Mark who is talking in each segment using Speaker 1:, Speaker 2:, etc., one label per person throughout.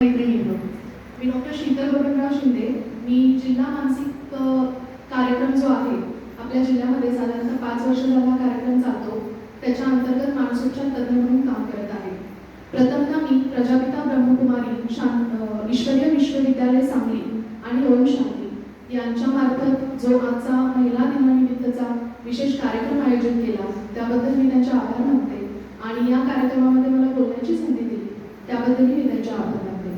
Speaker 1: मी doctor Sheetal Babanrao Shinde. मी जिल्हा मानसिक कार्यक्रम जो आहे आपल्या जिल्ह्यामध्ये साधारणतः 5 वर्ष झाला कार्यक्रम चालतो. त्याच्या अंतर्गत मानसोपचार तज्ज्ञ म्हणून काम करत आहे. प्रथमतः मी प्रजापिता ब्रह्मकुमारी ईश्वरीय विश्वविद्यालय सांगली आणि ओम शांती यांच्या मार्फत जो आजचा महिला दिनानिमित्तचा विशेष कार्यक्रम आयोजित केला त्याबद्दल मी त्यांचे आभार मानते आणि या कार्यक्रमामध्ये मला बोलण्याची संधी दिली त्याबद्दल मी त्यांचे आभार मानते.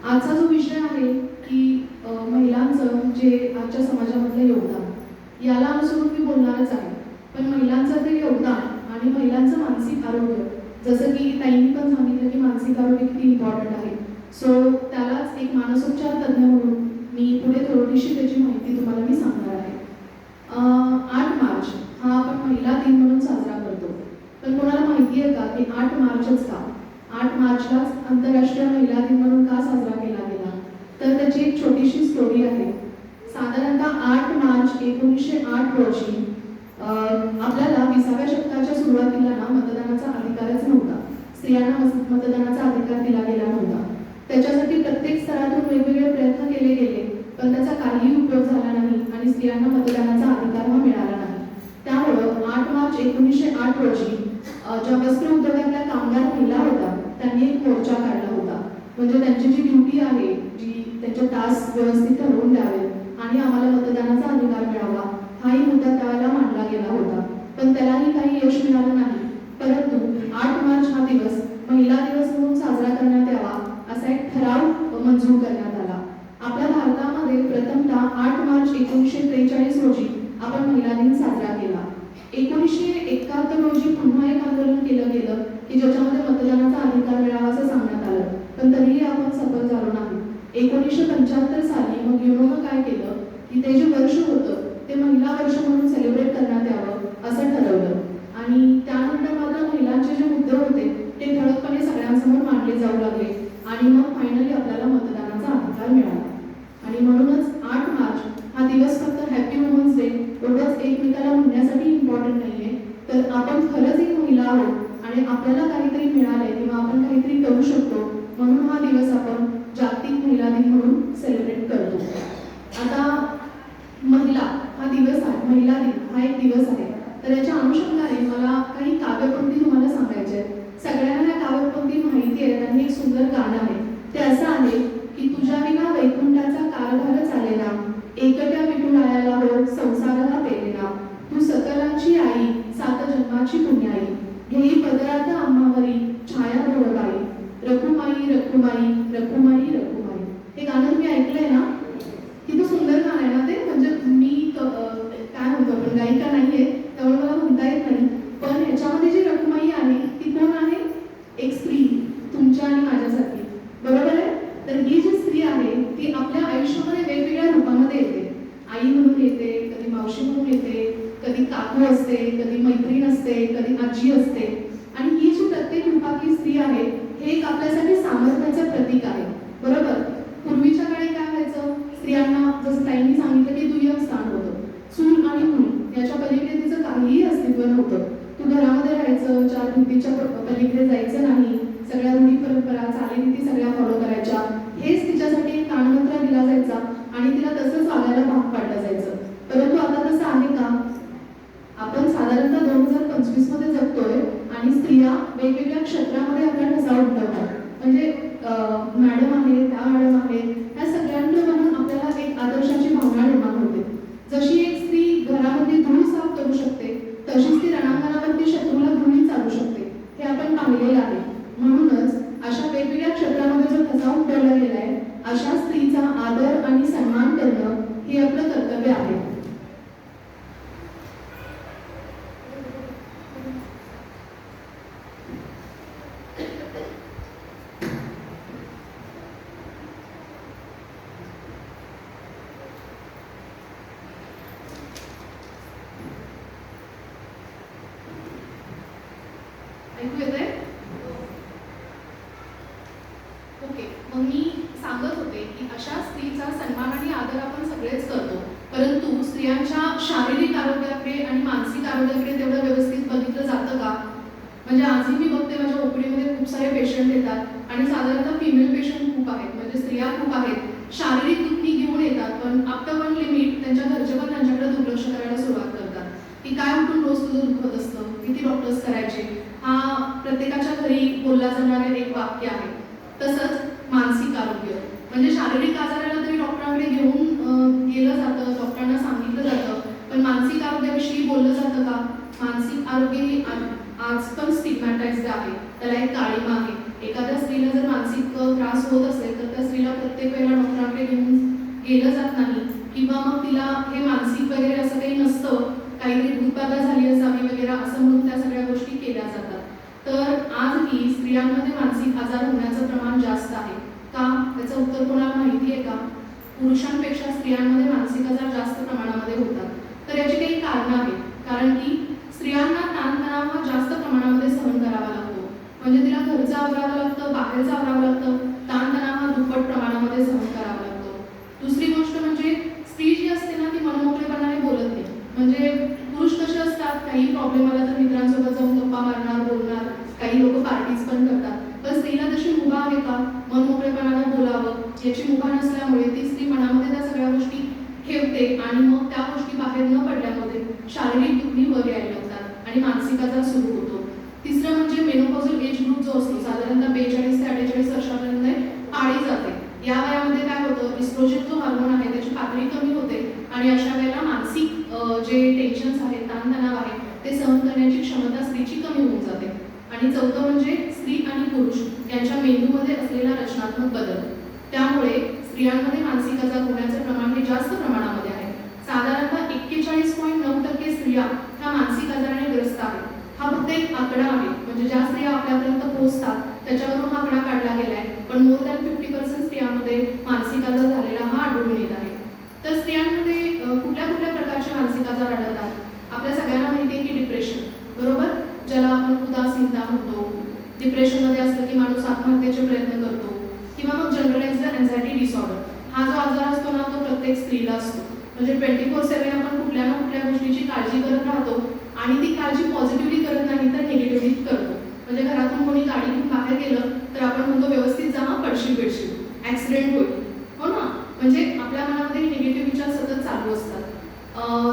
Speaker 1: आजचा जो विषय आहे की महिलांचं जे आजच्या समाजामधलं योगदान याला अनुसरून मी बोलणारच आहे. पण महिलांचं ते योगदान आणि महिलांचं मानसिक आरोग्य, जसं की ताईंनी पण सांगितलं की मानसिक आरोग्य किती इम्पॉर्टंट आहे. सो त्यालाच एक मानसोपचार तज्ज्ञ म्हणून मी पुढे थोडीशी त्याची माहिती तुम्हाला मी सांगणार आहे. 8 मार्च हा आपण महिला दिन म्हणून साजरा करतो. पण कोणाला माहिती आहे का की 8 मार्चच का? 8 मार्चलाच आंतरराष्ट्रीय महिला दिन म्हणून का साजरा केला गेला? तर त्याची एक छोटीशी स्टोरी आहे. साधारणतः 8 मार्च 1908 रोजी आपल्याला 20व्या शतकाच्या सुरुवातीला ना मतदानाचा अधिकारच नव्हता. स्त्रियांना मतदानाचा अधिकार दिला गेला नव्हता. त्याच्यासाठी प्रत्येक स्तरातून वेगवेगळे प्रयत्न केले गेले, पण त्याचा काहीही उपयोग झाला नाही आणि स्त्रियांना मतदानाचा अधिकार हा मिळाला नाही. त्यामुळं 8 मार्च 1908 रोजी ज्या वस्त्र उद्योगातल्या कामगार महिला होत्या त्यांनी एक मोर्चा काढला होता. म्हणजे त्यांची जी ड्युटी आहे, जी त्यांचे तास व्यवस्थित ठरवून द्यावे आणि आम्हाला मतदानाचा अधिकार मिळावा हाही मुद्दा त्यावेळेला मांडला गेला होता. पण त्यालाही काही यश मिळालं नाही. परंतु 8 मार्च हा दिवस महिला दिवस म्हणून साजरा करण्यात यावा असा एक ठराव मंजूर करण्यात आला. आपल्या भारतामध्ये प्रथमतः 8 मार्च 1943 रोजी आपण महिला दिन साजरा केला. 1971 रोजी पुन्हा एक आंदोलन केलं गेलं की ज्याच्यामध्ये मतदानाचा अधिकार मिळावा असं सांगण्यात आलं, पण तरीही आपण सफल झालो नाही. 1975 साली मग युनोनं काय केलं की ते जे वर्ष होतं ते महिला वर्ष म्हणून सेलिब्रेट करण्यात यावं असं ठरवलं. आणि त्यानंतर मात्र महिलांचे जे मुद्दे होते ते ठळकपणे सगळ्यांसमोर मांडले जाऊ लागले आणि मग फायनली आपल्याला मतदानाचा अधिकार मिळाला. आणि म्हणूनच 8 मार्च हा दिवस फक्त हॅपी वुमन्स डे एवढंच एकमेकाला म्हणण्यासाठी इम्पॉर्टंट नाहीये, तर आपण खरंच एक महिला आहोत आणि आपल्याला काहीतरी मिळालंय किंवा आपण काहीतरी करू शकतो म्हणून हा दिवस आपण जागतिक महिला दिन म्हणून सेलिब्रेट करतो. आता महिला हा दिवस आहे, महिला दिन हा एक दिवस आहे. तर याच्या अनुषंगाने मला काही काव्यपंक्ती तुम्हाला सांगायच्या आहेत. सगळ्यांना या काव्यपंक्ती माहिती आहेत आणि एक सुंदर गाणं आहे. ते असं आहे की तुझ्या विना वैकुंठाचा कारभार चालेना, एकट्या विठुरायाला हो संसार हा पेलेना, तू सकलांची आई 7 जन्माची पुण्याई, घेई पदरात आम्हावरी छाया भवबाई, रखुमाई रखुमाई रखुमाई रखुमाई. हे गाणं तुम्ही ऐकलंय ना? किती सुंदर गाणं आहे ना ते. म्हणजे मी काय म्हणतो पण गायिका नाहीये त्यामुळे मला म्हणता येत नाही, पण ह्याच्यामध्ये जी रखुमाई आहे ती कोण आहे? एक स्त्री, तुमच्या आणि माझ्यासाठी, बरोबर आहे? तर ही जी स्त्री आहे ती आपल्या आयुष्यामध्ये वेगवेगळ्या रूपामध्ये येते. आई म्हणून येते, कधी मावशी म्हणून येते, कधी काकू असते, कधी मैत्रीण असते, कधी आजी असते. आणि ही जी प्रत्येक रूपातली स्त्री आहे हे एक आपल्यासाठी सामर्थ्याचं प्रतीक आहे, बरोबर? पूर्वीच्या काळी काय व्हायचं, स्त्रियांना जसं ताईंनी सांगितलं की दुय्यम स्थान होतं. चूल आणि मूल याच्या पलीकडे तिचं काहीही अस्तित्व नव्हतं. तू घरामध्ये राहायचं, 4 भिंतीच्या पलीकडे जायचं नाही, सगळ्या रूढी परंपरा चालीरीती सगळ्या फॉलो करायच्या, हेच तिच्यासाठी एक कानमंत्र दिला जायचा आणि तिला तसंच वागायला भाग पाडलं जायचं. परंतु आता तसं आहे का? आपण साधारणतः 2025 मध्ये जगतोय आणि स्त्रिया वेगवेगळ्या क्षेत्रामध्ये आपल्या ठसा उमटवतात. म्हणजे मॅडम आहे, त्या मॅडम आहे, ह्या सगळ्यांकडे बघून आपल्याला एक आदर्शाची भावना निर्माण होते. जशी एक स्त्री घरामध्ये धूळ साफ करू शकते तशीच ती रणांगणावरती शत्रूला धुळी चालू शकते, हे आपण पाहिलेलं आहे. म्हणूनच अशा वेगवेगळ्या क्षेत्रामध्ये जो ठसा उमटवला गेलाय अशा स्त्रीचा आदर आणि सन्मान करणं हे आपलं कर्तव्य आहे. ऐकू येतंय? ओके, मग मी सांगत होते की अशा स्त्रीचा सन्मान आणि आदर आपण सगळेच करतो, परंतु स्त्रियांच्या शारीरिक आरोग्याकडे आणि मानसिक आरोग्याकडे तेवढं व्यवस्थित बघितलं जातं का? म्हणजे आजही मी बघते माझ्या ओपीडीमध्ये खूप सारे पेशंट येतात आणि साधारणतः फिमेल पेशंट खूप स्त्रिया खूप आहेत शारीरिक दुखणी घेऊन येतात, पण आफ्टर वन लिमिट त्यांच्या घरचे पण त्यांच्याकडे दुर्लक्ष करायला सुरुवात करतात की काय उठून रोज तुझं दुखत असतं, किती डॉक्टर्स करायचे. हा प्रत्येकाच्या घरी बोलला जाणारे एक वाक्य आहे. तसंच मानसिक आरोग्य म्हणजे शारीरिक आजाराला तरी डॉक्टरांकडे घेऊन गेलं जातं, डॉक्टरांना सांगितलं जातं, पण मानसिक आरोग्याविषयी बोललं जातं का? मानसिक आरोग्य ही आज पण स्टिग्मॅटाइज्ड आहे, त्याला एक काळिमा आहे. एखाद्या स्त्रीला जर मानसिक त्रास होत असेल तर त्या स्त्रीला प्रत्येक वेळेला डॉक्टरांकडे घेऊन गेलं जात नाही, किंवा मग तिला हे मानसिक वगैरे असं काही नसतं, काहीतरी भूतबाधा झाली असावी वगैरे असं म्हणून त्या सगळ्या गोष्टी केल्या जातात. तर आजही स्त्रियांमध्ये मानसिक आजार होण्याचं प्रमाण जास्त आहे का? त्याचं उत्तर कोणाला माहिती आहे का? पुरुषांपेक्षा स्त्रियांमध्ये मानसिक आजार जास्त प्रमाणामध्ये होतात. तर याची काही कारणं आहेत. कारण की स्त्रियांना ताणतणाव जास्त प्रमाणामध्ये सहन करावा लागतो, म्हणजे तिला घरचं आवरावं लागतं, बाहेरचं आवरावं लागतं, ताणतणाव दुप्पट प्रमाणामध्ये सहन करावा लागतो. दुसरी गोष्ट म्हणजे स्त्री जी असते ना ती मनमोकळेपणाने बोलत नाही. म्हणजे पुरुष कसे असतात, काही प्रॉब्लेम आला तर मित्रांसोबत जाऊन गप्पा मारणार, बोलणार, काही लोक पार्टीज पण करतात, पण स्त्रीला तशी मुभा आहे का मनमोकळेपणाने बोलावं? याची मुभा नसल्यामुळे ती स्त्री मनामध्ये त्या सगळ्या गोष्टी ठेवते आणि मग त्या गोष्टी बाहेर न पडल्यामध्ये शारीरिक दुखणी वर यायला लागतात आणि मानसिक आजार सुरू होतो. तिसरं म्हणजे मेनोपॉझल एज ग्रुप जो असतो, साधारणतः 42 ते 48 वर्षापर्यंत पाळी जाते. या वयामध्ये काय होतं, इस्ट्रोजन जो हार्मोन आहे त्याची पातळी कमी होते आणि अशा वेळेला मानसिक जे टेन्शन्स आहेत, ताणतणाव आहे, ते सहन करण्याची क्षमता स्त्रीची कमी होऊन जाते. आणि चौथं म्हणजे स्त्री आणि पुरुष यांच्या मेंदूमध्ये असलेला रचनात्मक बदल, त्यामुळे स्त्रियांमध्ये मानसिक आजार होण्याचं प्रमाण हे जास्त प्रमाणामध्ये आहे. साधारणतः 41.9% स्त्रिया ह्या मानसिक आजाराने ग्रस्त आहेत. हा फक्त एक आकडा आहे, म्हणजे ज्या स्त्रिया आपल्यापर्यंत पोहोचतात त्याच्यावरून हा आकडा काढला गेला आहे, पण मोर दॅन 50% स्त्रियांमध्ये मानसिक आजार झालेला हा आढळून येत आहे. तर स्त्रियांमध्ये कुठल्या कुठल्या प्रकारचे मानसिक आजार आढळतात? आपल्या सगळ्यांना माहिती आहे की डिप्रेशन, बरोबर, ज्याला आपण उदासीनता म्हणतो. डिप्रेशनमध्ये असलं की माणूस आत्महत्येचे प्रयत्न करतो, किंवा मग जनरलाइज्ड अँझायटी डिसऑर्डर. हा जो आजार असतो ना तो प्रत्येक स्त्रीला असतो, म्हणजे 24/7 आपण कुठल्या ना कुठल्या गोष्टीची काळजी करत राहतो आणि ती काळजी पॉझिटिव्हली करत नाही तर निगेटिव्हली करतो. म्हणजे घरातून कोणी गाडी घेऊन बाहेर गेलं तर आपण म्हणतो व्यवस्थित जा, पडशील बिडशील, ॲक्सिडेंट होईल, हो ना. म्हणजे आपल्या मनामध्ये निगेटिव्ह विचार सतत चालू असतात.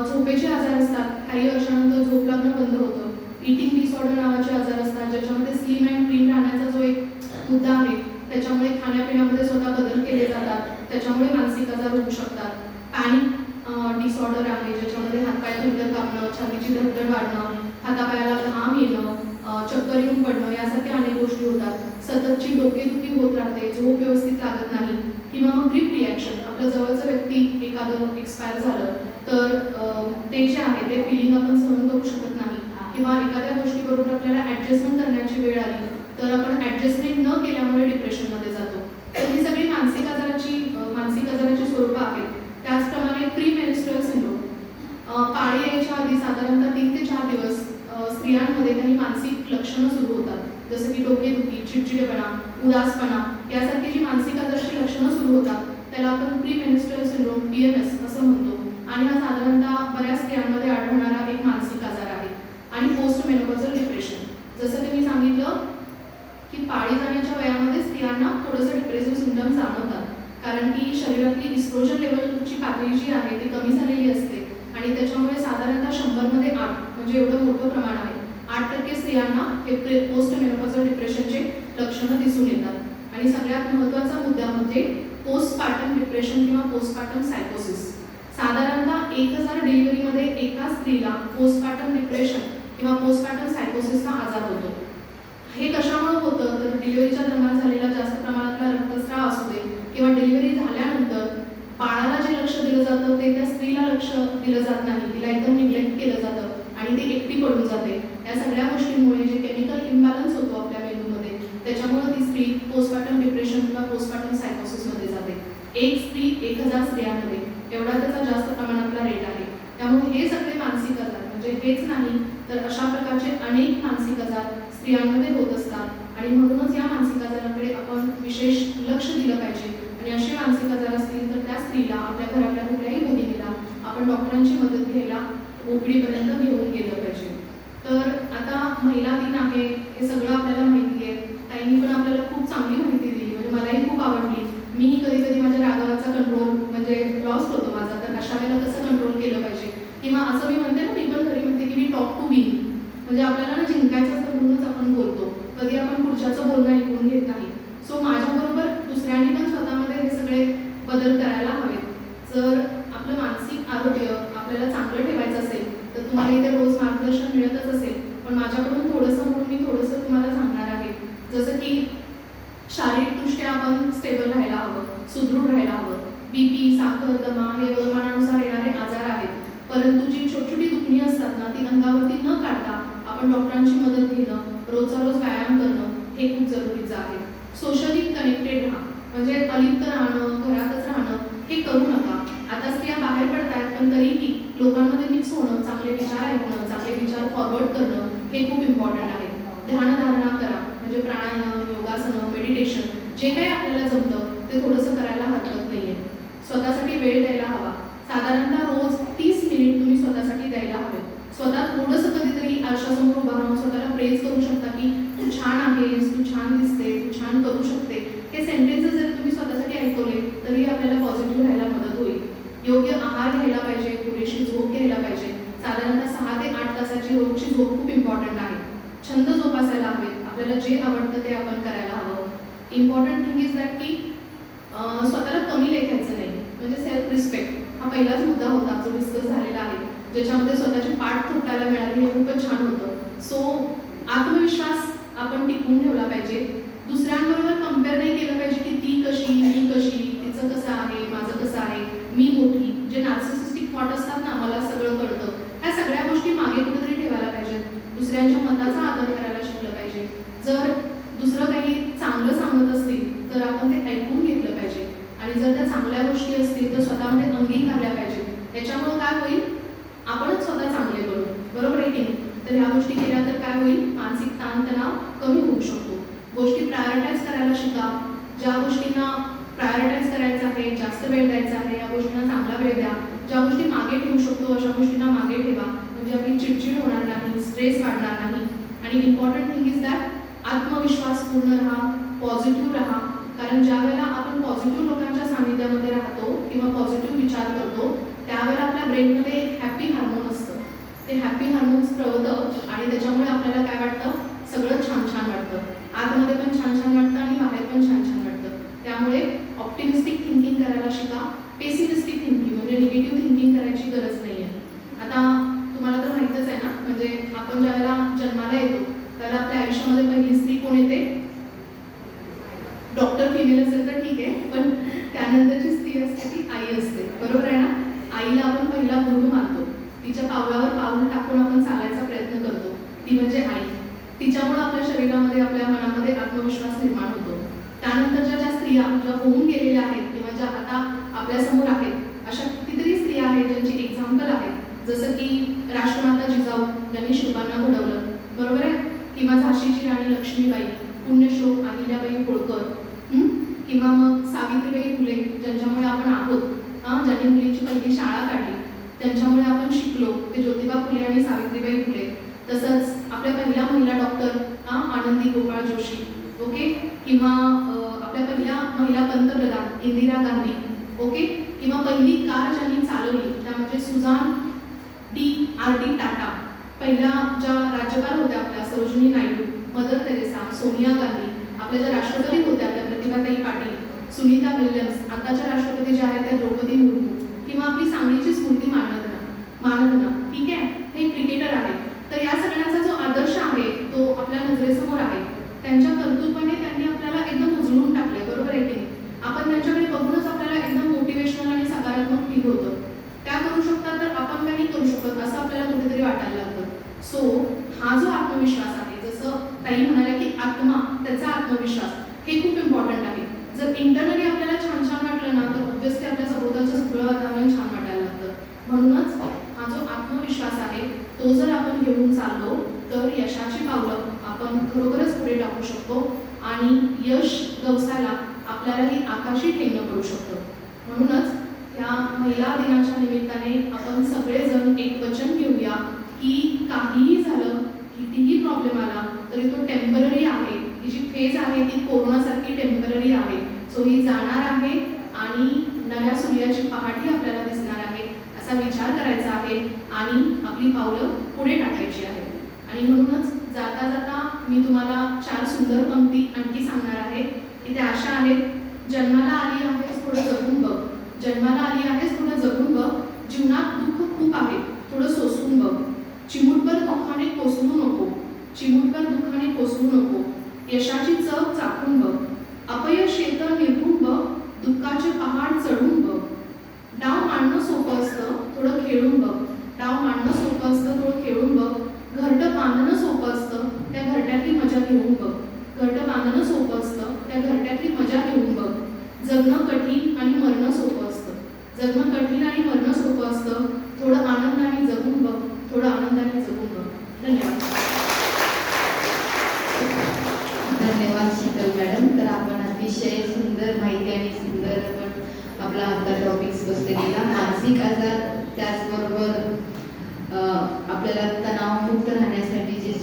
Speaker 1: झोपेचे आजार असतात, काही वर्षानंतर झोप लागणं बंद होतं. इटिंग डिसऑर्डर नावाचे आजार असतात, ज्याच्यामध्ये स्लिम अँड क्लीन राहण्याचा जो एक मुद्दा आहे त्याच्यामुळे खाण्यापिण्यामध्ये स्वतः बदल केले जातात, त्याच्यामुळे मानसिक आजार होऊ शकतात. पॅनिक डिसऑर्डर आहे, ज्याच्यामध्ये हातपाय थंड कापणं, छातीची धडधड वाढणं, हातापायाला घाम येणं, चक्कर येऊन पडणं, यासारख्या अनेक गोष्टी होतात. सततची डोकेदुखी होत राहते, झोप व्यवस्थित लागत नाही, किंवा मग ग्रीप रिॲक्शन, आपलं जवळचं व्यक्ती एखादं एक्सपायर झालं तर ते जे आहे ते फिलिंग आपण सहन करू शकत नाही, किंवा एखाद्या गोष्टीबरोबर आपल्याला ॲडजस्टमेंट करण्याची वेळ आली तर आपण ॲडजस्टमेंट न केल्यामुळे डिप्रेशनमध्ये जातो. तर ही सगळी मानसिक आजाराची स्वरूपं आहेत. त्याचप्रमाणे प्री मेन्स्ट्रुअल सिंड्रोम, पाळी यायच्या आधी साधारणतः 3 ते 4 दिवस स्त्रियांमध्ये काही मानसिक लक्षणं सुरू होतात, जसं की डोकेदुखी, चिडचिडेपणा, उदासपणा, यासारखी जी मानसिक आजाराची लक्षणं सुरू होतात त्याला आपण प्री मेन्स्ट्रुअल सिंड्रोम PMS असं म्हणतो. आणि हा साधारणतः बऱ्याच स्त्रियांमध्ये आढळणारा एक मानसिक आजार आहे. आणि पोस्ट मेनोपॉझल डिप्रेशन, जसं की मी सांगितलं की पाळी जाण्याच्या वयामध्ये स्त्रियांना थोडंसं डिप्रेसिव्ह सिम्पटम्स जाणवतात, कारण की शरीरातली इस्ट्रोजन लेवलची पातळी जी आहे ती कमी झालेली असते आणि त्याच्यामुळे साधारणतः 100मध्ये 8, म्हणजे एवढं मोठं प्रमाण आहे, 8% स्त्रियांना हे पोस्ट मेनोपॉझल डिप्रेशनचे लक्षणं दिसून येतात. आणि सगळ्यात महत्त्वाचा मुद्दा म्हणजे पोस्टपार्टम डिप्रेशन किंवा पोस्टपार्टम सायकोसिस. साधारणतः 1000 डिलिव्हरीमध्ये एका स्त्रीला पोस्टपार्टम डिप्रेशन किंवा पोस्टपार्टम सायकोसिसचा आजार होतो. हे कशामुळे होतं तर डिलिव्हरीच्या दरम्यान झालेला जास्त प्रमाणातला रक्तस्राव असू दे, किंवा डिलिव्हरी झाल्यानंतर बाळाला जे लक्ष दिलं जातं ते त्या स्त्रीला लक्ष दिलं जात नाही, तिला एकदम निग्लेक्ट केलं जातं आणि ती एकटी पडून जाते. या सगळ्या गोष्टींमुळे जे केमिकल इम्बॅलन्स होतो आपल्या मेंदूमध्ये त्याच्यामुळे ती स्त्री पोस्टपार्टम डिप्रेशन किंवा पोस्टपार्टम सायकोसिसमध्ये जाते. एक स्त्री 1000 स्त्रियांमध्ये एवढा त्याचा जास्त प्रमाणातला रेट आहे. त्यामुळे हे सगळे मानसिक आजार, म्हणजे हेच नाही तर अशा प्रकारचे अनेक मानसिक आजार स्त्रियांमध्ये होत असतात आणि म्हणूनच या मानसिक आजाराकडे आपण विशेष लक्ष दिलं पाहिजे. आणि असे मानसिक आजार असतील तर त्या स्त्रीला आपल्या घरातल्या कुठल्याही मुलीला आपण डॉक्टरांची मदत घ्यायला ओपीडीपर्यंत घेऊन गेलं पाहिजे. तर आता महिला दिन आहे, हे सगळं आपल्याला माहिती आहे. ताईंनी पण आपल्याला खूप चांगली माहिती दिली, म्हणजे मलाही खूप आवडली. मीही कधी कधी माझ्या रागाचा कंट्रोल म्हणजे लॉस होतो माझा, तर अशा वेळेला कसं कंट्रोल केलं पाहिजे. किंवा असं मी म्हणते ना, मी पण घरी म्हणते की मी टॉक टू विन, म्हणजे आपल्याला ना जिंकायचं असतं म्हणूनच आपण बोलतो, कधी आपण पुढच्याचं बोलणं ऐकून घेत नाही. सो माझ्याबरोबर दुसऱ्यांनी पण स्वतःमध्ये हे सगळे बदल करायला हवेत. जर आपलं मानसिक आरोग्य आपल्याला चांगलं ठेवायचं असेल तर तुम्हाला इथे रोज मार्गदर्शन मिळतच असेल, पण माझ्याकडून थोडंसं म्हणून मी थोडंसं तुम्हाला सांगणार आहे. जसं की शारीरिकदृष्ट्या आपण स्टेबल राहायला हवं, सुदृढ राहायला हवं. बीपी, साखर, दमा हे वयोमानानुसार येणारे आजार आहेत, परंतु जी छोटी छोटी दुखणी असतात ना, ती अंगावरती न काढता आपण डॉक्टरांची मदत घेणं, रोजचा रोज व्यायाम करणं हे खूप जरुरीचं आहे. सोशली कनेक्टेड राहा, म्हणजे अलिप्त राहणं, घरातच राहणं हे करू नका. आता स्त्रिया बाहेर पडतात, पण तरीही लोकांमध्ये मिक्स होणं, चांगले विचार ऐकणं, चांगले विचार फॉरवर्ड करणं हे खूप इम्पॉर्टंट आहे. ध्यानधारणा करा, म्हणजे प्राणायाम, योगासनं, मेडिटेशन जे काही आपल्याला जमतं ते थोडंसं करायला हरकत नाही आहे. स्वतःसाठी वेळ द्यायला हवा. साधारणतः रोज 30 मिनिट तुम्ही स्वतःसाठी द्यायला हवे. स्वतः थोडंसं कधीतरी आरशासमोर उभं राहून स्वतःला प्रेज करू शकता की तू छान आहेस, तू छान दिसते, तू छान करू शकते. हे सेंटेन्सेस जर तुम्ही स्वतःसाठी ऐकवले तरी आपल्याला पॉझिटिव्ह राहायला मदत होईल. योग्य आहार घ्यायला पाहिजे, पुरेशी झोप घ्यायला पाहिजे. साधारणतः 6 ते 8 तासाची रोजची झोप खूप इम्पॉर्टंट आहे. छंद जोपासायला हवेत, आपल्याला जे आवडतं ते आपण करायला हवं. इम्पॉर्टंट थिंग इज दॅट की स्वतःला कमी लेखायचं नाही, म्हणजे सेल्फ रिस्पेक्ट हा पहिलाच मुद्दा होता जो डिस्कस झालेला आहे, ज्याच्यामध्ये स्वतःची पाठ थोपटायला मिळाली हे खूपच छान होतं. सो आत्मविश्वास आपण टिकवून ठेवला पाहिजे. दुसऱ्यांबरोबर कम्पेअर नाही केलं पाहिजे की ती कशी, मी कशी, तिचं कसं आहे, माझं कसं आहे, मी मोठी. जे नार्सिसिस्टिक थॉट असतात ना, मला सगळं कळतं, ह्या सगळ्या गोष्टी मागे कुठेतरी ठेवायला पाहिजेत. दुसऱ्यांच्या मताचा आदर करायला शिकलं पाहिजे. जर दुसरं काही चांगलं सांगत असतील तर आपण ते ऐकून घेतलं पाहिजे, आणि जर त्या चांगल्या गोष्टी असतील तर स्वतःमध्ये अंगीकारल्या पाहिजे. त्याच्यामुळं काय होईल, आपणच स्वतः चांगले बनू, बरोबर आहे की नाही. तर ह्या गोष्टी केल्या तर काय होईल, मानसिक ताणतणाव कमी होऊ शकतो. गोष्टी प्रायोरिटाईज करायला शिका. ज्या गोष्टींना प्रायोरिटाईज करायचं आहे, जास्त वेळ द्यायचा आहे, या गोष्टींना चांगला वेळ द्या. ज्या गोष्टी मागे ठेवू शकतो अशा गोष्टींना मागे ठेवा, म्हणजे आपली चिडचिड होणार नाही, स्ट्रेस वाढणार नाही. आणि इम्पॉर्टंट थिंग इज दॅट आत्मविश्वास पूर्ण राहा, पॉझिटिव्ह राहा. कारण ज्या वेळेला आपण पॉझिटिव्ह लोकांच्या सानिध्यामध्ये राहतो किंवा पॉझिटिव्ह विचार करतो त्यावेळेला आपल्या ब्रेनमध्ये एक हॅपी हार्मोन असतं. ते हॅपी हार्मोन्स प्रवतं आणि त्याच्यामुळे आपल्याला काय वाटतं, सगळं छान छान वाटतं. आतमध्ये पण छान छान वाटतं आणि बाहेर पण छान छान वाटतं. त्यामुळे ऑप्टिमिस्टिक थिंकिंग करायला शिका. पेसिमिस्टिक थिंकिंग म्हणजे निगेटिव्ह थिंकिंग करायची गरज नाही आहे. आता तुम्हाला तर माहीतच आहे ना, म्हणजे आपण ज्यावेळेला जन्माला येतो त्याला आपल्या आयुष्यामध्ये पहिली स्त्री कोण येते, डॉक्टर फिमेल असेल तर ठीक आहे, पण त्यानंतरची स्त्री असते ती आई असते, बरोबर आहे ना. आईला आपण पहिला गुरु मानतो, तिच्या पावलावर पाऊल टाकून आपण चालायचा प्रयत्न करतो, ती म्हणजे आई. तिच्यामुळे आपल्या शरीरामध्ये, आपल्या मनामध्ये आत्मविश्वास निर्माण होतो. त्यानंतरच्या ज्या स्त्रिया ज्या होऊन गेलेल्या आहेत किंवा ज्या आता आपल्यासमोर आहेत, अशा कितीतरी स्त्रिया आहेत ज्यांची एक्झाम्पल आहेत, जसं की राष्ट्रमाता जिजाऊ ज्यांनी शिल्पांना घडवलं, बरोबर आहे, किंवा झाशीची राणी लक्ष्मीबाई, पुण्यश्लोक अहिल्याबाई होळकर, किंवा मग सावित्रीबाई फुले ज्यांच्यामुळे आपण आहोत, ज्यांनी मुलींची पहिली शाळा काढली, त्यांच्यामुळे आपण शिकलो, ते ज्योतिबा फुले आणि सावित्रीबाई फुले. तसंच आपल्या पहिल्या महिला डॉक्टर आनंदी गोपाळ जोशी, ओके, किंवा आपल्या पहिल्या महिला पंतप्रधान इंदिरा गांधी, ओके, किंवा पहिली कार ज्यांनी चालवली त्या म्हणजे सुजान डी टाटा. पहिल्या ज्या राज्यपाल होत्या आपल्या सरोजिनी नायडू, मदर तेरेसा, सोनिया गांधी. आपल्या ज्या राष्ट्रपती होत्या त्या प्रतिभाताई पाटील, सुनीता विल्यम्स. आताच्या राष्ट्रपती ज्या आहेत त्या द्रौपदी मुर्मू, किंवा आपली सांगलीची स्मृती मानधना, ठीक आहे, हे क्रिकेटर आहे. तर या सगळ्यांचा जो आदर्श आहे तो आपल्या नजरेसमोर आहे. त्यांच्या कर्तृत्वाने त्यांनी आपल्याला एकदम उजळून टाकले, बरोबर आहे की नाही. आपण त्यांच्याकडे बघूनच आपल्याला एकदम मोटिवेशनल आणि सकारात्मक फील होतं. त्या करू शकतात तर आपण काही करू शकत असं आपल्याला कुठेतरी वाटायला लागतं. सो हा जो आत्मविश्वास आहे, जसं ताई म्हणाल्या की आत्मा, त्याचा आत्मविश्वास हे खूप इम्पॉर्टंट आहे. जर इंटरनली आपल्याला छान छान वाटलं ना तर ऑब्व्हियसली आपल्या सभोवतालचं सगळं वातावरण छान वाटायला लागतं. म्हणूनच हा जो आत्मविश्वास आहे तो जर आपण घेऊन चाललो तर यशाची पावलं आपण खरोखरच पुढे टाकू शकतो आणि यश गवसायला आपल्यालाही आकाशी ठेंगणं पडू शकतं. म्हणूनच या महिला दिनाच्या निमित्ताने आपण सगळेजण एक वचन घेऊया की काहीही झालं, कितीही प्रॉब्लेम आला तरी तो टेम्पररी आहे. ही जी फेज आहे ती कोरोनासारखी टेम्पररी आहे. सो ही जाणार आहे आणि नव्या सूर्याची पहाटी आपल्याला दिसणार आहे असा विचार करायचा आहे आणि आपली पावलं पुढे टाकायची आहेत. आणि म्हणूनच जाता जाता मी तुम्हाला 4 सुंदर पंक्ती आणखी सांगणार आहे की त्या अशा आहेत. जन्माला आली आहेस थोडं जगून बघ, जन्माला आली आहेस थोडं जगून बघ, जीवनात दुःख खूप आहे थोडं सोसून बघ, चिमूटभर दुःखाने कोसळू नको, चिमूटभर दुःखाने कोसळू नको, यशाची चव चाखून बघ, अपयश येतं निरखून बघ, दुःखाचे पहाड चढून बघ, डाव मांडणं सोपं असतं थोडं खेळून बघ, डाव मांडणं सोपं असतं थोडं खेळून बघ, घरटं बांधणं सोपं असतं त्या घरट्यातली मजा घेऊन बघ, घरटं बांधणं सोपं असतं त्या घरट्यातली मजा घेऊन बघ, जगणं कठीण आणि मरणं सोपं असतं, जगणं कठीण आणि मरणं सोपं असतं, थोडं आनंदाने जगून बघ, थोडं आनंदाने जगून बघ. धन्यवाद.
Speaker 2: धन्यवाद शीतल मॅडम. तर आपण अतिशय सुंदर माहिती आणि सुंदर आपण आपला आपला टॉपिक्स बसले गेला. मानसिक आजार त्याचबरोबर आपल्याला तणावमुक्त राहण्यासाठी जे